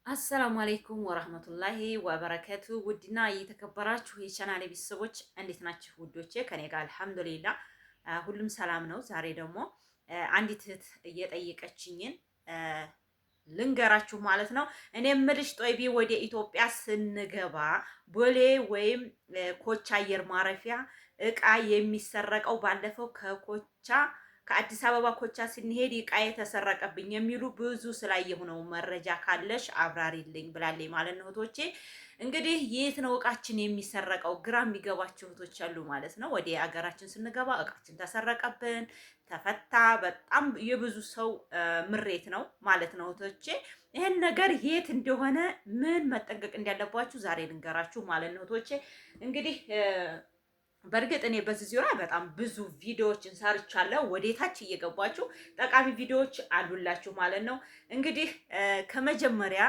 አሰላሙ አለይኩም ወራህመቱላሂ ወበረከቱ። ውድና የተከበራችሁ የቻናሌ ቤተሰቦች እንዴት ናችሁ? ውዶቼ ከኔ ጋር አልሐምዱሊላህ ሁሉም ሰላም ነው። ዛሬ ደግሞ አንዲት እህት እየጠየቀችኝን ልንገራችሁ ማለት ነው። እኔ ምልሽ ጦይቢ ወደ ኢትዮጵያ ስንገባ ቦሌ ወይም ኮቻ አየር ማረፊያ እቃ የሚሰረቀው ባለፈው ከአዲስ አበባ ኮቻ ስንሄድ እቃ የተሰረቀብኝ የሚሉ ብዙ ስላየሁ ነው። መረጃ ካለሽ አብራሪልኝ ብላለኝ ማለት ነው። እህቶቼ እንግዲህ የት ነው እቃችን የሚሰረቀው? ግራ የሚገባቸው እህቶች አሉ ማለት ነው። ወደ ሀገራችን ስንገባ እቃችን ተሰረቀብን፣ ተፈታ። በጣም የብዙ ሰው ምሬት ነው ማለት ነው እህቶቼ። ይህን ነገር የት እንደሆነ ምን መጠንቀቅ እንዳለባችሁ ዛሬ ልንገራችሁ ማለት ነው እህቶቼ እንግዲህ በእርግጥ እኔ በዚህ ዙሪያ በጣም ብዙ ቪዲዮዎችን ሰርቻለሁ። ወዴታች እየገባችሁ ጠቃሚ ቪዲዮዎች አሉላችሁ ማለት ነው። እንግዲህ ከመጀመሪያ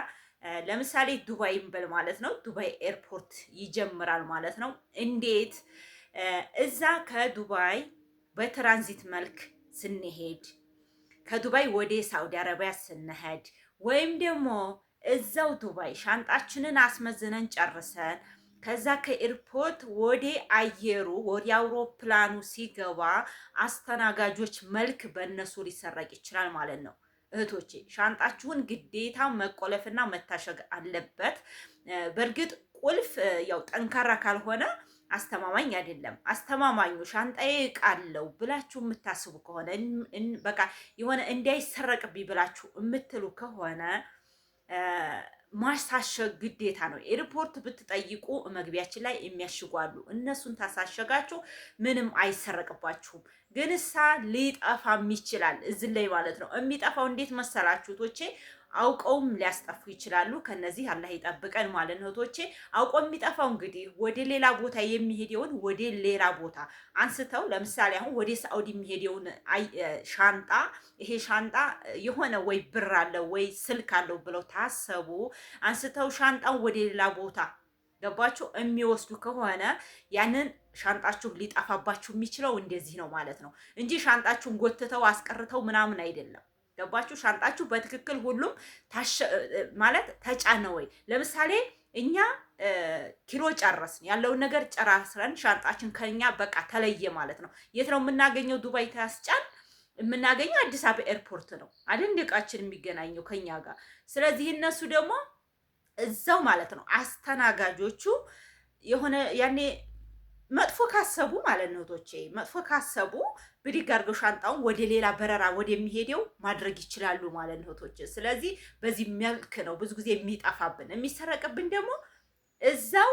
ለምሳሌ ዱባይ እንበል ማለት ነው። ዱባይ ኤርፖርት ይጀምራል ማለት ነው። እንዴት እዛ ከዱባይ በትራንዚት መልክ ስንሄድ ከዱባይ ወደ ሳውዲ አረቢያ ስንሄድ ወይም ደግሞ እዛው ዱባይ ሻንጣችንን አስመዝነን ጨርሰን ከዛ ከኤርፖርት ወደ አየሩ ወደ አውሮፕላኑ ሲገባ አስተናጋጆች መልክ በእነሱ ሊሰረቅ ይችላል ማለት ነው። እህቶቼ ሻንጣችሁን ግዴታ መቆለፍና መታሸግ አለበት። በእርግጥ ቁልፍ ያው ጠንካራ ካልሆነ አስተማማኝ አይደለም። አስተማማኙ ሻንጣዬ ዕቃ አለው ብላችሁ የምታስቡ ከሆነ በቃ የሆነ እንዳይሰረቅብኝ ብላችሁ የምትሉ ከሆነ ማሳሸግ ግዴታ ነው። ኤርፖርት ብትጠይቁ መግቢያችን ላይ የሚያሽጓሉ። እነሱን ታሳሸጋችሁ ምንም አይሰረቅባችሁም። ግን እሳ ሊጠፋም ይችላል እዚህ ላይ ማለት ነው። የሚጠፋው እንዴት መሰላችሁ ቶቼ? አውቀውም ሊያስጠፉ ይችላሉ። ከነዚህ አላህ ይጠብቀን ማለት ነው ቶቼ። አውቀው የሚጠፋው እንግዲህ ወደ ሌላ ቦታ የሚሄደውን ወደ ሌላ ቦታ አንስተው፣ ለምሳሌ አሁን ወደ ሳዑዲ የሚሄደውን ሻንጣ ይሄ ሻንጣ የሆነ ወይ ብር አለው ወይ ስልክ አለው ብለው ታሰቡ አንስተው ሻንጣውን ወደ ሌላ ቦታ ገባችሁ የሚወስዱ ከሆነ ያንን ሻንጣችሁ ሊጠፋባችሁ የሚችለው እንደዚህ ነው ማለት ነው እንጂ ሻንጣችሁን ጎትተው አስቀርተው ምናምን አይደለም። ገባችሁ? ሻንጣችሁ በትክክል ሁሉም ማለት ተጫነ ወይ? ለምሳሌ እኛ ኪሎ ጨረስን ያለውን ነገር ጨራስረን ሻንጣችን ከኛ በቃ ተለየ ማለት ነው። የት ነው የምናገኘው? ዱባይ ታስጫን የምናገኘው አዲስ አበባ ኤርፖርት ነው አይደል? እቃችን የሚገናኘው ከኛ ጋር። ስለዚህ እነሱ ደግሞ እዛው ማለት ነው አስተናጋጆቹ የሆነ ያኔ መጥፎ ካሰቡ ማለት ነው ቶቼ መጥፎ ካሰቡ ብድግ አድርገው ሻንጣውን ወደ ሌላ በረራ ወደሚሄደው ማድረግ ይችላሉ ማለት ነው ቶቼ። ስለዚህ በዚህ መልክ ነው ብዙ ጊዜ የሚጠፋብን የሚሰረቅብን። ደግሞ እዛው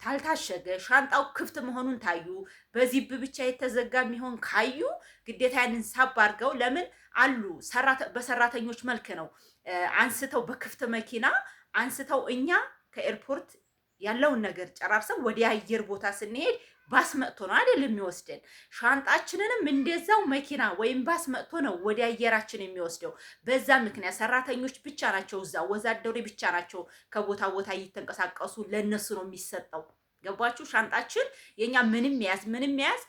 ታልታሸገ ሻንጣው ክፍት መሆኑን ታዩ፣ በዚብ ብቻ የተዘጋ የሚሆን ካዩ ግዴታ ያንን ሳብ አድርገው ለምን አሉ በሰራተኞች መልክ ነው አንስተው በክፍት መኪና አንስተው እኛ ከኤርፖርት ያለውን ነገር ጨራርሰን ወደ አየር ቦታ ስንሄድ ባስ መጥቶ ነው አይደል የሚወስደን። ሻንጣችንንም እንደዛው መኪና ወይም ባስ መጥቶ ነው ወደ አየራችን የሚወስደው። በዛ ምክንያት ሰራተኞች ብቻ ናቸው እዛ ወዛደሮች ብቻ ናቸው ከቦታ ቦታ እየተንቀሳቀሱ ለነሱ ነው የሚሰጠው። ገባችሁ? ሻንጣችን የኛ ምንም ያዝ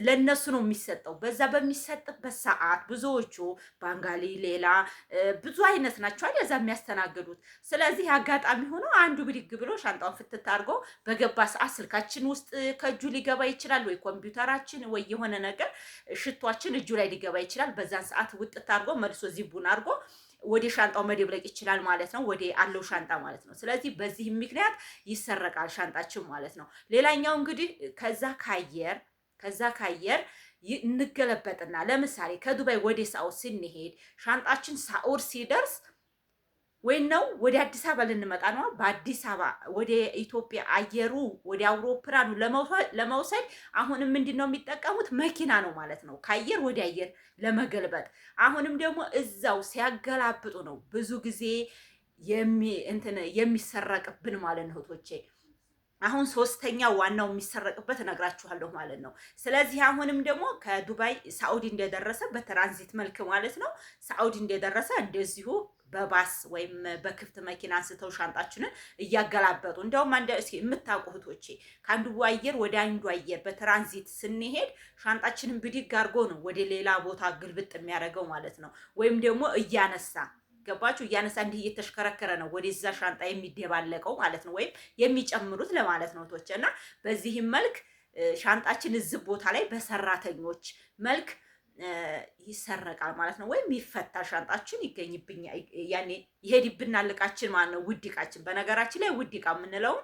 ለነሱ ነው የሚሰጠው። በዛ በሚሰጥበት ሰዓት ብዙዎቹ ባንጋሊ ሌላ ብዙ አይነት ናቸው አይደል እዛ የሚያስተናግዱት። ስለዚህ አጋጣሚ ሆኖ አንዱ ብድግ ብሎ ሻንጣውን ፍትት አድርጎ በገባ ሰዓት ስልካችን ውስጥ ከእጁ ሊገባ ይችላል፣ ወይ ኮምፒውተራችን ወይ የሆነ ነገር ሽቷችን እጁ ላይ ሊገባ ይችላል። በዛን ሰዓት ውጥት አድርጎ መልሶ ዚቡን አድርጎ ወደ ሻንጣው መደብለቅ ይችላል ማለት ነው፣ ወደ አለው ሻንጣ ማለት ነው። ስለዚህ በዚህ ምክንያት ይሰረቃል ሻንጣችን ማለት ነው። ሌላኛው እንግዲህ ከዛ ካየር እንገለበጥና ለምሳሌ ከዱባይ ወደ ሳዑድ ስንሄድ ሻንጣችን ሳዑድ ሲደርስ ወይ ነው ወደ አዲስ አበባ ልንመጣ ነው። በአዲስ አበባ ወደ ኢትዮጵያ አየሩ ወደ አውሮፕላኑ ለመውሰድ አሁንም ምንድን ነው የሚጠቀሙት? መኪና ነው ማለት ነው፣ ከአየር ወደ አየር ለመገልበጥ። አሁንም ደግሞ እዛው ሲያገላብጡ ነው ብዙ ጊዜ የሚሰረቅብን ማለት ነው እህቶቼ። አሁን ሶስተኛው ዋናው የሚሰረቅበት እነግራችኋለሁ ማለት ነው። ስለዚህ አሁንም ደግሞ ከዱባይ ሳዑዲ እንደደረሰ በትራንዚት መልክ ማለት ነው ሳዑዲ እንደደረሰ እንደዚሁ በባስ ወይም በክፍት መኪና አንስተው ሻንጣችንን እያገላበጡ እንደውም የምታውቁ እህቶቼ ከአንዱ አየር ወደ አንዱ አየር በትራንዚት ስንሄድ ሻንጣችንን ብድግ አድርጎ ነው ወደ ሌላ ቦታ ግልብጥ የሚያደርገው ማለት ነው። ወይም ደግሞ እያነሳ ገባችሁ? እያነሳ እንዲህ እየተሽከረከረ ነው ወደዛ ሻንጣ የሚደባለቀው ማለት ነው፣ ወይም የሚጨምሩት ለማለት ነው ቶች እና በዚህም መልክ ሻንጣችን እዚህ ቦታ ላይ በሰራተኞች መልክ ይሰረቃል ማለት ነው፣ ወይም ይፈታል። ሻንጣችን ይገኝብኛል፣ ያኔ ይሄድብናል እቃችን ማለት ነው። ውድ እቃችን በነገራችን ላይ ውድ እቃ የምንለውን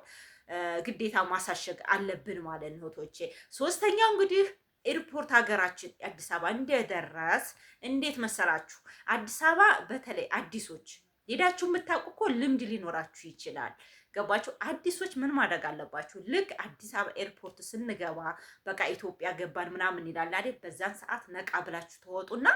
ግዴታ ማሳሸግ አለብን ማለት ነው ቶቼ። ሶስተኛው እንግዲህ ኤርፖርት ሀገራችን አዲስ አበባ እንደደረስ እንዴት መሰላችሁ? አዲስ አበባ በተለይ አዲሶች ሄዳችሁ የምታውቁ እኮ ልምድ ሊኖራችሁ ይችላል። ገባችሁ? አዲሶች ምን ማድረግ አለባችሁ? ልክ አዲስ አበባ ኤርፖርት ስንገባ በቃ ኢትዮጵያ ገባን ምናምን ይላል አይደል? በዛን ሰዓት ነቃ ብላችሁ ተወጡና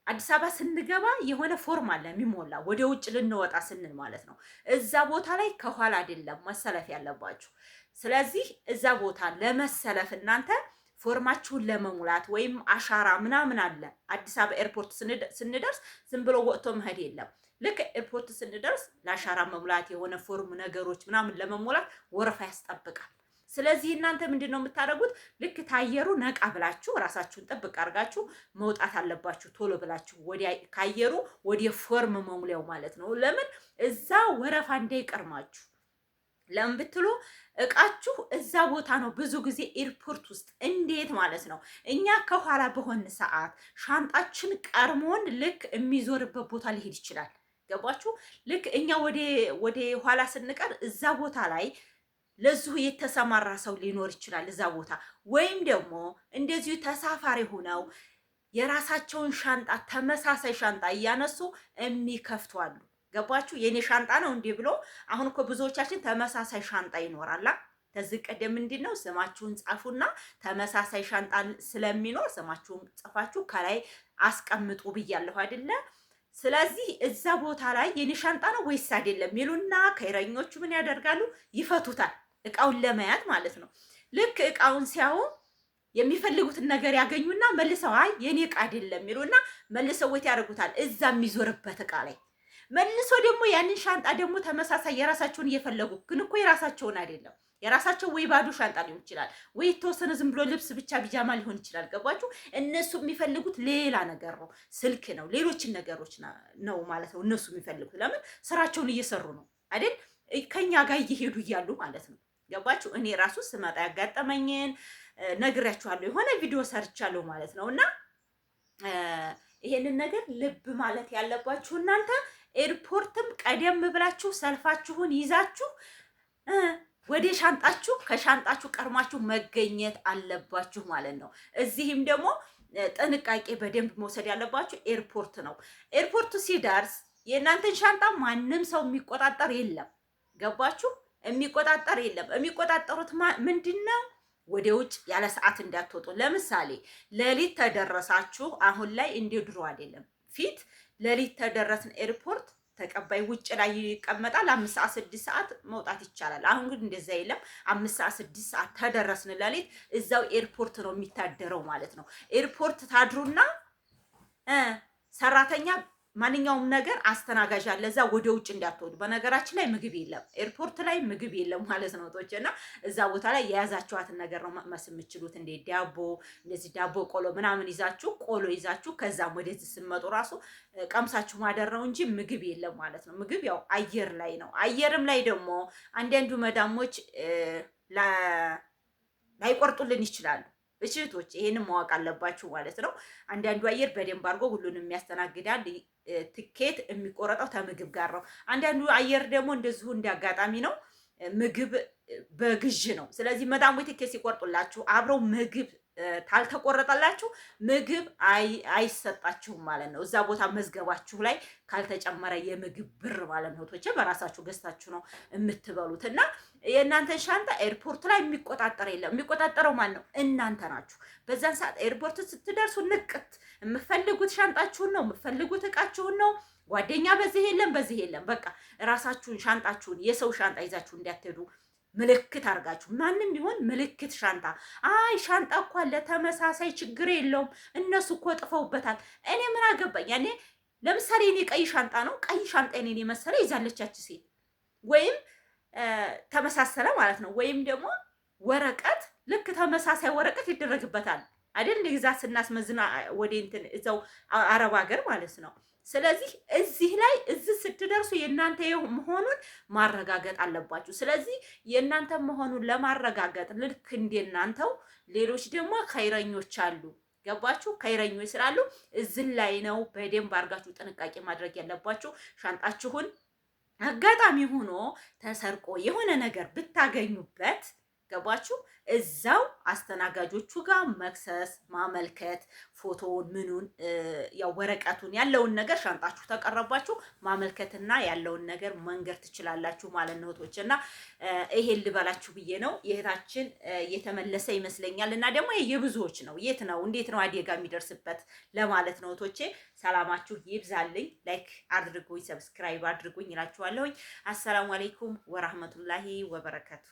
አዲስ አበባ ስንገባ የሆነ ፎርም አለ የሚሞላ ወደ ውጭ ልንወጣ ስንል ማለት ነው። እዛ ቦታ ላይ ከኋላ አይደለም መሰለፍ ያለባችሁ። ስለዚህ እዛ ቦታ ለመሰለፍ እናንተ ፎርማችሁን ለመሙላት ወይም አሻራ ምናምን አለ። አዲስ አበባ ኤርፖርት ስንደርስ ዝም ብሎ ወጥቶ መሄድ የለም። ልክ ኤርፖርት ስንደርስ ለአሻራ መሙላት የሆነ ፎርም ነገሮች ምናምን ለመሙላት ወረፋ ያስጠብቃል። ስለዚህ እናንተ ምንድን ነው የምታደርጉት? ልክ ታየሩ ነቃ ብላችሁ ራሳችሁን ጥብቅ አድርጋችሁ መውጣት አለባችሁ። ቶሎ ብላችሁ ካየሩ ወደ ፎርም መሙሊያው ማለት ነው። ለምን እዛ ወረፋ እንዳይቀርማችሁ። ለምን ብትሉ እቃችሁ እዛ ቦታ ነው። ብዙ ጊዜ ኤርፖርት ውስጥ እንዴት ማለት ነው እኛ ከኋላ በሆን ሰዓት ሻንጣችን ቀርሞን ልክ የሚዞርበት ቦታ ሊሄድ ይችላል። ገባችሁ? ልክ እኛ ወደ ኋላ ስንቀር እዛ ቦታ ላይ ለዚሁ የተሰማራ ሰው ሊኖር ይችላል እዛ ቦታ። ወይም ደግሞ እንደዚሁ ተሳፋሪ ሆነው የራሳቸውን ሻንጣ ተመሳሳይ ሻንጣ እያነሱ የሚከፍቱ አሉ። ገባችሁ? የኔ ሻንጣ ነው እንዲህ ብሎ አሁን እኮ ብዙዎቻችን ተመሳሳይ ሻንጣ ይኖራላ። ከዚህ ቀደም ምንድን ነው ስማችሁን ጻፉና ተመሳሳይ ሻንጣ ስለሚኖር ስማችሁን ጽፋችሁ ከላይ አስቀምጡ ብያለሁ አይደለ? ስለዚህ እዛ ቦታ ላይ የኔ ሻንጣ ነው ወይስ አይደለም ይሉና ከይረኞቹ ምን ያደርጋሉ? ይፈቱታል፣ እቃውን ለመያዝ ማለት ነው። ልክ እቃውን ሲያዩ የሚፈልጉትን ነገር ያገኙና መልሰው አይ የኔ እቃ አይደለም ይሉና መልሰው ወት ያደርጉታል እዛ የሚዞርበት እቃ ላይ። መልሶ ደግሞ ያንን ሻንጣ ደግሞ ተመሳሳይ የራሳቸውን እየፈለጉ ግን እኮ የራሳቸውን አይደለም። የራሳቸው ወይ ባዶ ሻንጣ ሊሆን ይችላል፣ ወይ የተወሰነ ዝም ብሎ ልብስ ብቻ ቢጃማ ሊሆን ይችላል። ገባችሁ? እነሱ የሚፈልጉት ሌላ ነገር ነው፣ ስልክ ነው፣ ሌሎችን ነገሮች ነው ማለት ነው እነሱ የሚፈልጉት። ለምን? ስራቸውን እየሰሩ ነው አይደል? ከኛ ጋር እየሄዱ እያሉ ማለት ነው። ገባችሁ? እኔ ራሱ ስመጣ ያጋጠመኝን ነግሬያችኋለሁ፣ የሆነ ቪዲዮ ሰርቻለሁ ማለት ነው። እና ይሄንን ነገር ልብ ማለት ያለባችሁ እናንተ ኤርፖርትም ቀደም ብላችሁ ሰልፋችሁን ይዛችሁ ወደ ሻንጣችሁ ከሻንጣችሁ ቀርማችሁ መገኘት አለባችሁ ማለት ነው። እዚህም ደግሞ ጥንቃቄ በደንብ መውሰድ ያለባችሁ ኤርፖርት ነው። ኤርፖርቱ ሲደርስ የእናንተን ሻንጣ ማንም ሰው የሚቆጣጠር የለም። ገባችሁ? የሚቆጣጠር የለም። የሚቆጣጠሩት ምንድን ነው? ወደ ውጭ ያለ ሰዓት እንዳትወጡ። ለምሳሌ ሌሊት ተደረሳችሁ። አሁን ላይ እንደ ድሮ አይደለም። ፊት ሌሊት ተደረስን ኤርፖርት ተቀባይ ውጭ ላይ ይቀመጣል። 5 ሰዓት 6 ሰዓት መውጣት ይቻላል። አሁን ግን እንደዛ የለም። 5 ሰዓት 6 ሰዓት ተደረስን ሌሊት እዛው ኤርፖርት ነው የሚታደረው ማለት ነው። ኤርፖርት ታድሩና ሰራተኛ ማንኛውም ነገር አስተናጋጅ አለ። እዛ ወደ ውጭ እንዳትወጡ። በነገራችን ላይ ምግብ የለም፣ ኤርፖርት ላይ ምግብ የለም ማለት ነው ቶች እና እዛ ቦታ ላይ የያዛችኋትን ነገር ነው መቅመስ የምችሉት። እንደ ዳቦ እንደዚህ ዳቦ ቆሎ ምናምን ይዛችሁ ቆሎ ይዛችሁ ከዛም ወደዚህ ስትመጡ ራሱ ቀምሳችሁ ማደር ነው እንጂ ምግብ የለም ማለት ነው። ምግብ ያው አየር ላይ ነው። አየርም ላይ ደግሞ አንዳንዱ መዳሞች ላይቆርጡልን ይችላሉ። እህቶች ይሄንን ማወቅ አለባችሁ ማለት ነው። አንዳንዱ አየር በደንብ አድርጎ ሁሉንም የሚያስተናግዳል። ትኬት የሚቆረጠው ከምግብ ጋር ነው። አንዳንዱ አየር ደግሞ እንደዚሁ እንዳጋጣሚ ነው፣ ምግብ በግዥ ነው። ስለዚህ መዳሙ ትኬት ሲቆርጡላችሁ አብረው ምግብ ካልተቆረጠላችሁ ምግብ አይሰጣችሁም ማለት ነው። እዛ ቦታ መዝገባችሁ ላይ ካልተጨመረ የምግብ ብር ማለት ነው ቶቼ በራሳችሁ ገዝታችሁ ነው የምትበሉት። እና የእናንተን ሻንጣ ኤርፖርት ላይ የሚቆጣጠር የለም። የሚቆጣጠረው ማን ነው? እናንተ ናችሁ። በዛን ሰዓት ኤርፖርት ስትደርሱ ንቅት የምፈልጉት ሻንጣችሁን ነው፣ የምፈልጉት እቃችሁን ነው። ጓደኛ በዚህ የለም በዚህ የለም። በቃ ራሳችሁን ሻንጣችሁን የሰው ሻንጣ ይዛችሁ እንዳትሄዱ ምልክት አድርጋችሁ ማንም ቢሆን ምልክት ሻንጣ። አይ ሻንጣ እኮ አለ ተመሳሳይ ችግር የለውም እነሱ እኮ ጥፈውበታል። እኔ ምን አገባኝ? ያኔ ለምሳሌ እኔ ቀይ ሻንጣ ነው፣ ቀይ ሻንጣ እኔ መሰለ ይዛለቻች ሴት ወይም ተመሳሰለ ማለት ነው። ወይም ደግሞ ወረቀት ልክ ተመሳሳይ ወረቀት ይደረግበታል አይደል? ግዛት ስናስመዝና ወደ እንትን እዛው አረብ ሀገር ማለት ነው። ስለዚህ እዚህ ስትደርሱ የእናንተ መሆኑን ማረጋገጥ አለባችሁ። ስለዚህ የእናንተ መሆኑን ለማረጋገጥ ልክ እንደናንተው ሌሎች ደግሞ ከይረኞች አሉ። ገባችሁ? ከይረኞች ስላሉ እዚህ ላይ ነው በደንብ አድርጋችሁ ጥንቃቄ ማድረግ ያለባችሁ። ሻንጣችሁን አጋጣሚ ሆኖ ተሰርቆ የሆነ ነገር ብታገኙበት ገባችሁ? እዛው አስተናጋጆቹ ጋር መክሰስ፣ ማመልከት፣ ፎቶውን ምኑን ያው ወረቀቱን ያለውን ነገር ሻንጣችሁ ተቀረባችሁ ማመልከትና ያለውን ነገር መንገር ትችላላችሁ ማለት ነው እህቶች። እና ይሄን ልበላችሁ ብዬ ነው። የእህታችን የተመለሰ ይመስለኛል። እና ደግሞ የብዙዎች ነው። የት ነው እንዴት ነው አደጋ የሚደርስበት ለማለት ነው እህቶቼ። ሰላማችሁ ይብዛልኝ። ላይክ አድርጉኝ፣ ሰብስክራይብ አድርጉኝ እላችኋለሁኝ። አሰላሙ አለይኩም ወራህመቱላሂ ወበረካቱ።